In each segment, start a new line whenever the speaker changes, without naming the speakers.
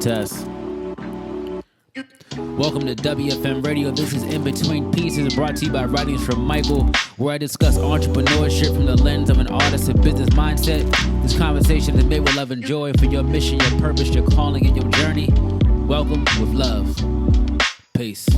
test. Welcome to WFM Radio. This is In Between Pieces, brought to you by Writings from Michael, where I discuss entrepreneurship from the lens of an artist and business mindset. This conversation is made with love and joy for your mission, your purpose, your calling, and your journey. Welcome with love. Peace.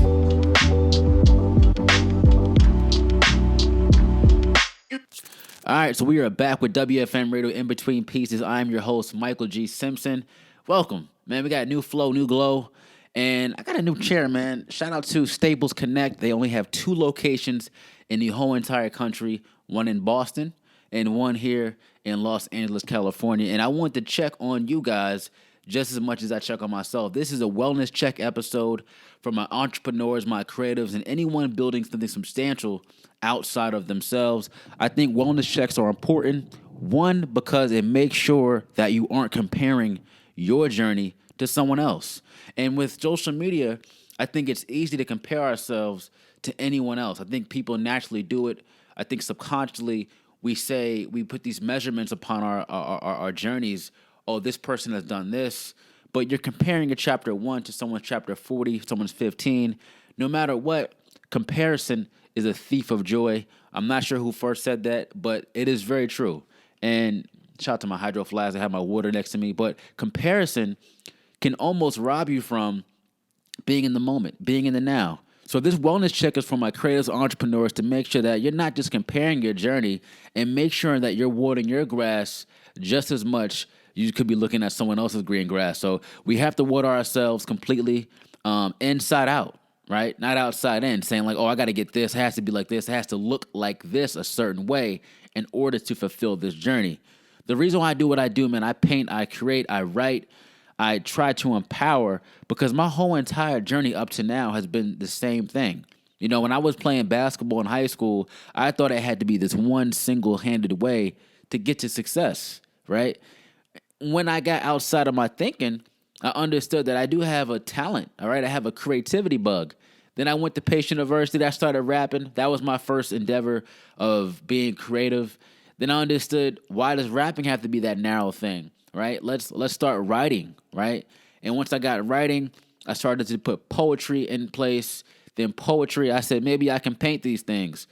All right, so we are back with WFM Radio In Between Pieces. I'm your host, Michael G. Simpson. Welcome, man. We got a new flow, new glow, and I got a new chair, man. Shout out to Staples Connect. They only have 2 locations in the whole entire country, one in Boston and one here in Los Angeles, California. And I want to check on you guys just as much as I check on myself. This is a wellness check episode for my entrepreneurs, my creatives, and anyone building something substantial outside of themselves. I think wellness checks are important. One, because it makes sure that you aren't comparing your journey to someone else. And with social media, I think it's easy to compare ourselves to anyone else. I think people naturally do it. I think subconsciously we put these measurements upon our journeys. Oh, this person has done this. But you're comparing a chapter 1 to someone's chapter 40, someone's 15. No matter what, comparison is a thief of joy. I'm not sure who first said that, but it is very true. And shout out to my hydro flask. I have my water next to me. But comparison can almost rob you from being in the moment, being in the now. So this wellness check is for my creators, entrepreneurs, to make sure that you're not just comparing your journey, and make sure that you're watering your grass just as much. You could be looking at someone else's green grass. So we have to water ourselves completely inside out, right? Not outside in, saying like, oh, I got to get this. It has to be like this. It has to look like this a certain way in order to fulfill this journey. The reason why I do what I do, man, I paint, I create, I write, I try to empower, because my whole entire journey up to now has been the same thing. You know, when I was playing basketball in high school, I thought it had to be this one single-handed way to get to success, right? When I got outside of my thinking, I understood that I do have a talent, all right? I have a creativity bug. Then I went to Pace University. I started rapping. That was my first endeavor of being creative. Then I understood, why does rapping have to be that narrow thing, right? Let's start writing, right? And once I got writing, I started to put poetry in place. Then poetry, I said, maybe I can paint these things.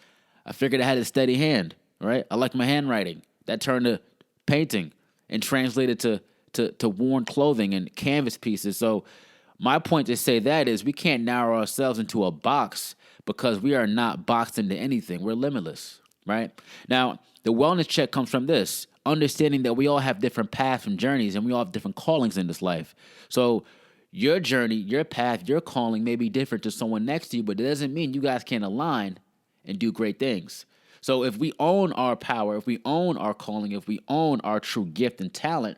I figured I had a steady hand, right? I like my handwriting. That turned to painting and translated to worn clothing and canvas pieces. So my point to say that is, we can't narrow ourselves into a box, because we are not boxed into anything. We're limitless, right? Now, the wellness check comes from this, understanding that we all have different paths and journeys, and we all have different callings in this life. So your journey, your path, your calling may be different to someone next to you, but it doesn't mean you guys can't align and do great things. So if we own our power, if we own our calling, if we own our true gift and talent,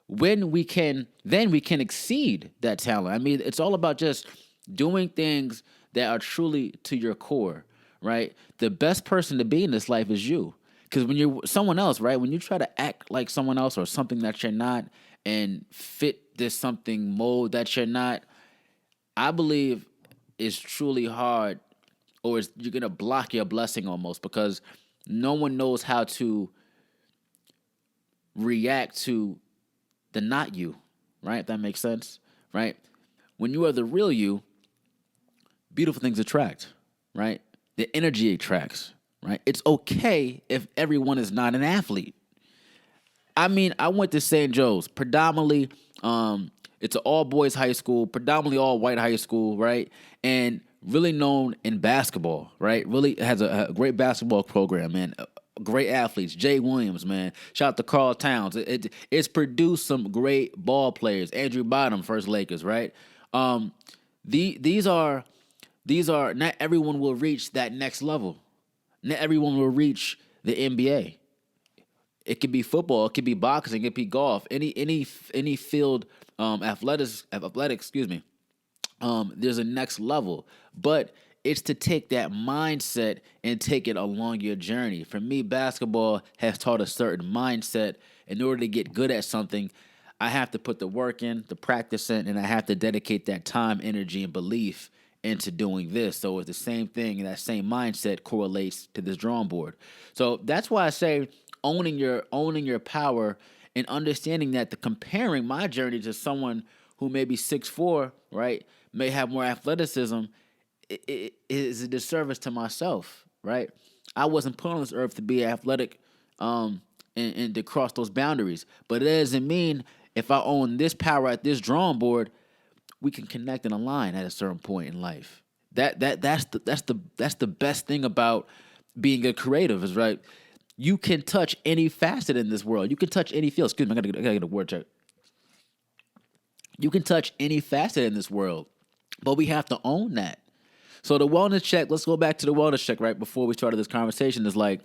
then we can exceed that talent. I mean, it's all about just doing things that are truly to your core, right? The best person to be in this life is you. Because when you're someone else, right, when you try to act like someone else or something that you're not and fit this something mold that you're not, I believe is truly hard, or you're going to block your blessing almost, because no one knows how to react to the not you, right? If that makes sense, right? When you are the real you, beautiful things attract, right? The energy attracts, right? It's okay if everyone is not an athlete. I mean, I went to St. Joe's, predominantly, it's an all-boys high school, predominantly all-white high school, right? And really known in basketball, right? Really has a great basketball program, man. Great athletes. Jay Williams, man. Shout out to Carl Towns. It's produced some great ball players. Andrew Bottom, first Lakers, right? These are not everyone will reach that next level. Not everyone will reach the NBA. It could be football, it could be boxing, it could be golf, any field, athletics, excuse me. There's a next level, but it's to take that mindset and take it along your journey. For me, basketball has taught a certain mindset. In order to get good at something, I have to put the work in, the practice in, and I have to dedicate that time, energy, and belief into doing this. So it's the same thing, and that same mindset correlates to this drawing board. So that's why I say owning your power and understanding that comparing my journey to someone who may be 6'4", right, may have more athleticism, it is a disservice to myself, right? I wasn't put on this earth to be athletic, and to cross those boundaries. But it doesn't mean if I own this power at this drawing board, we can connect and align at a certain point in life. That's the best thing about being a creative is, right. You can touch any facet in this world. You can touch any field. Excuse me, I gotta get a word check. You can touch any facet in this world, but we have to own that. So the wellness check, let's go back to the wellness check right before we started this conversation, is like,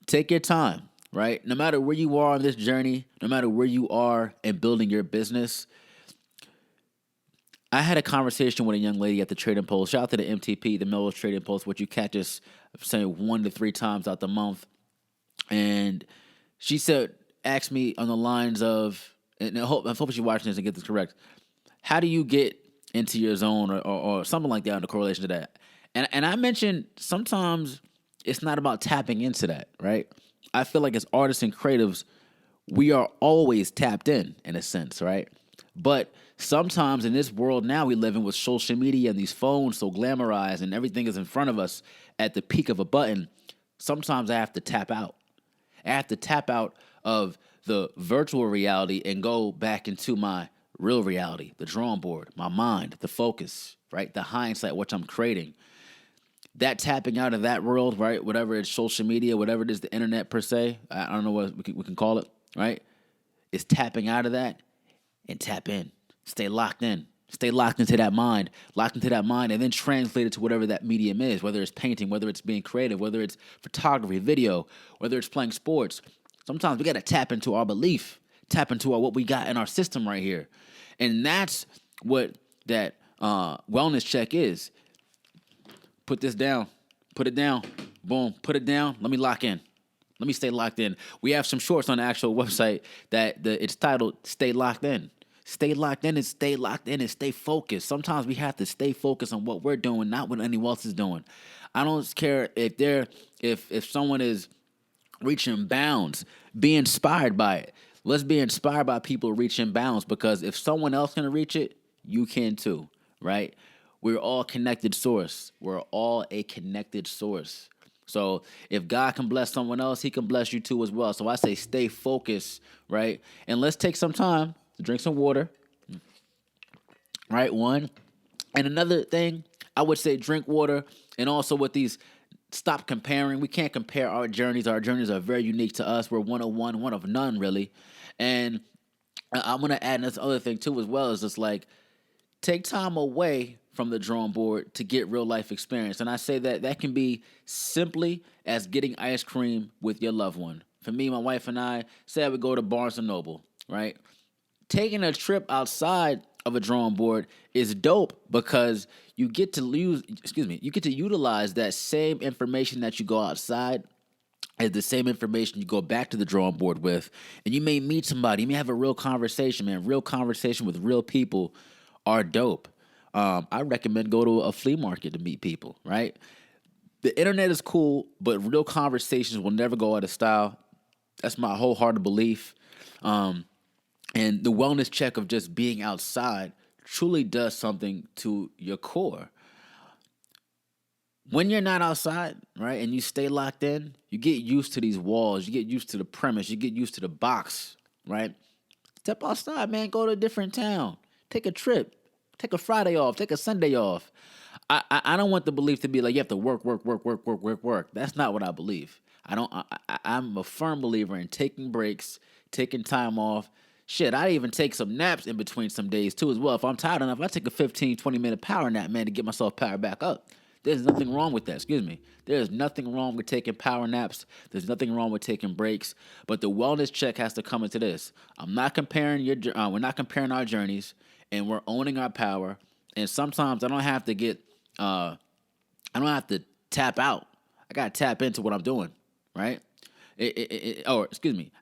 take your time, right? No matter where you are on this journey, no matter where you are in building your business. I had a conversation with a young lady at the Trading Post. Shout out to the MTP, the Melrose Trading Post, which you catch us saying 1 to 3 times out the month. And she asked me on the lines of, and I hope she's watching this and get this correct. How do you get into your zone or something like that in the correlation to that? And I mentioned sometimes it's not about tapping into that, right? I feel like as artists and creatives, we are always tapped in a sense, right? But sometimes in this world now we live in with social media and these phones so glamorized and everything is in front of us at the peak of a button, sometimes I have to tap out. I have to tap out of the virtual reality and go back into my real reality, the drawing board, my mind, the focus, right? The hindsight, what I'm creating. That tapping out of that world, right? Whatever it's social media, whatever it is, the internet per se, I don't know what we can call it, right? It's tapping out of that and tap in. Stay locked in. Stay locked into that mind, and then translate it to whatever that medium is, whether it's painting, whether it's being creative, whether it's photography, video, whether it's playing sports. Sometimes we got to tap into our belief, tap into what we got in our system right here. And that's what that wellness check is. Put this down. Put it down. Boom. Put it down. Let me lock in. Let me stay locked in. We have some shorts on the actual website that it's titled Stay Locked In. Stay locked in and stay locked in and stay focused. Sometimes we have to stay focused on what we're doing, not what anyone else is doing. I don't care if someone is reaching bounds, be inspired by it. Let's be inspired by people reaching bounds, because if someone else can reach it, you can too, right? We're all connected source. We're all a connected source. So if God can bless someone else, he can bless you too as well. So I say stay focused, right? And let's take some time to drink some water, right? One. And another thing, I would say drink water, and also with these, stop comparing. We can't compare our journeys. Our journeys are very unique to us. We're one of one, one of none, really. And I'm going to add this other thing too as well, is just like, take time away from the drawing board to get real life experience. And I say that can be simply as getting ice cream with your loved one. For me, my wife and I, say I would go to Barnes & Noble, right? Taking a trip outside of a drawing board is dope, because you get to utilize that same information that you go outside as the same information you go back to the drawing board with. And you may meet somebody, you may have a real conversation, man. Real conversation with real people are dope. I recommend go to a flea market to meet people, right? The internet is cool, but real conversations will never go out of style. That's my wholehearted belief. And the wellness check of just being outside truly does something to your core. When you're not outside, right, and you stay locked in, you get used to these walls, you get used to the premise, you get used to the box, right? Step outside, man. Go to a different town. Take a trip. Take a Friday off. Take a Sunday off. I don't want the belief to be like you have to work. That's not what I believe. I'm a firm believer in taking breaks, taking time off. Shit, I even take some naps in between some days too as well. If I'm tired enough, I take a 15, 20-minute power nap, man, to get myself powered back up. There's nothing wrong with that. Excuse me. There's nothing wrong with taking power naps. There's nothing wrong with taking breaks. But the wellness check has to come into this. I'm not comparing we're not comparing our journeys, and we're owning our power. And sometimes I don't have to tap out. I gotta tap into what I'm doing, right? I don't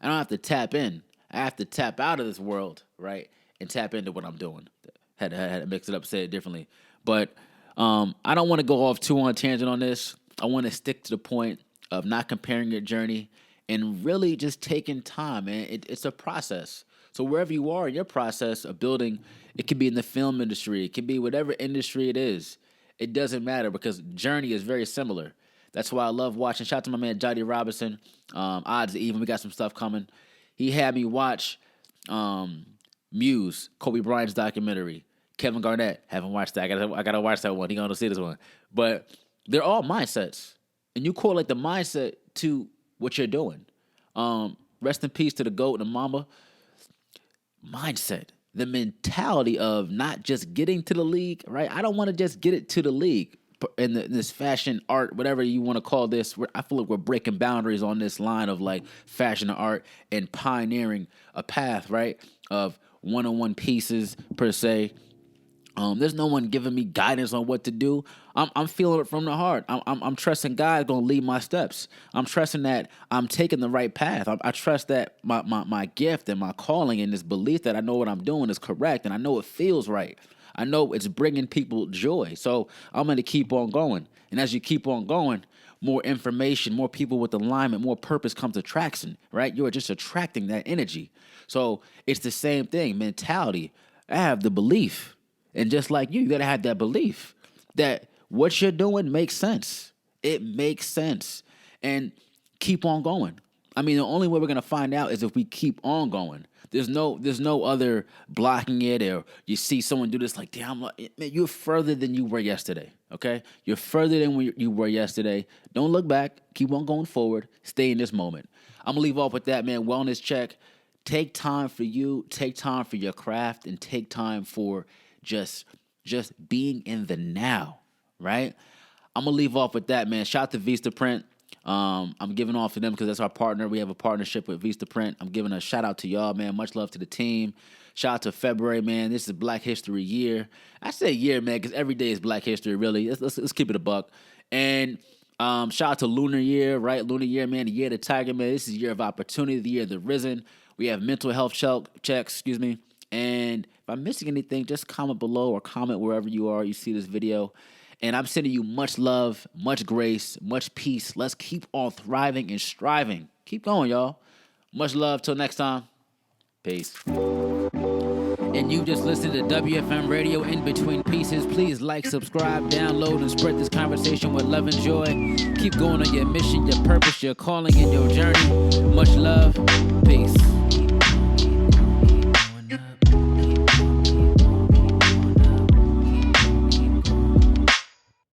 have to tap in. I have to tap out of this world, right, and tap into what I'm doing. Had to mix it up, say it differently. But I don't want to go off too on a tangent on this. I want to stick to the point of not comparing your journey and really just taking time, man. It's a process. So wherever you are in your process of building, it could be in the film industry, it could be whatever industry it is. It doesn't matter because journey is very similar. That's why I love watching. Shout out to my man Johnny Robinson. Odds even, we got some stuff coming. He had me watch Muse, Kobe Bryant's documentary. Kevin Garnett, haven't watched that. I gotta watch that one. He gonna see this one. But they're all mindsets, and you correlate the mindset to what you're doing. Rest in peace to the GOAT and the Mamba. Mindset, the mentality of not just getting to the league, right? I don't want to just get it to the league in this fashion, art, whatever you want to call this. I feel like we're breaking boundaries on this line of like fashion and art and pioneering a path, right, of one-on-one pieces per se. There's no one giving me guidance on what to do. I'm feeling it from the heart. I'm trusting God's gonna lead my steps. I'm trusting that I'm taking the right path. I trust that my gift and my calling and this belief that I know what I'm doing is correct, and I know it feels right. I know it's bringing people joy. So I'm gonna keep on going. And as you keep on going, more information, more people with alignment, more purpose comes attraction, right? You're just attracting that energy. So it's the same thing, mentality. I have the belief. And just like you got to have that belief that what you're doing makes sense. It makes sense. And keep on going. I mean, the only way we're going to find out is if we keep on going. There's no other blocking it, or you see someone do this like, damn, man, you're further than you were yesterday, okay? You're further than you were yesterday. Don't look back. Keep on going forward. Stay in this moment. I'm going to leave off with that, man. Wellness check. Take time for you. Take time for your craft, and take time for just being in the now, right? I'm going to leave off with that, man. Shout out to Vistaprint. I'm giving off to them because that's our partner. We have a partnership with Vistaprint. I'm giving a shout out to y'all, man. Much love to the team. Shout out to February, man. This is Black History Year. I say year, man, because every day is Black History, really. Let's keep it a buck. And shout out to Lunar Year, right? Lunar Year, man. The year of the tiger, man. This is the year of opportunity, the year of the risen. We have mental health checks, And if I'm missing anything, just comment below or comment wherever you are, you see this video. And I'm sending you much love, much grace, much peace. Let's keep on thriving and striving. Keep going, y'all. Much love. Till next time. Peace. And you just listened to WFM Radio In Between Pieces. Please like, subscribe, download, and spread this conversation with love and joy. Keep going on your mission, your purpose, your calling, and your journey. Much love. Peace.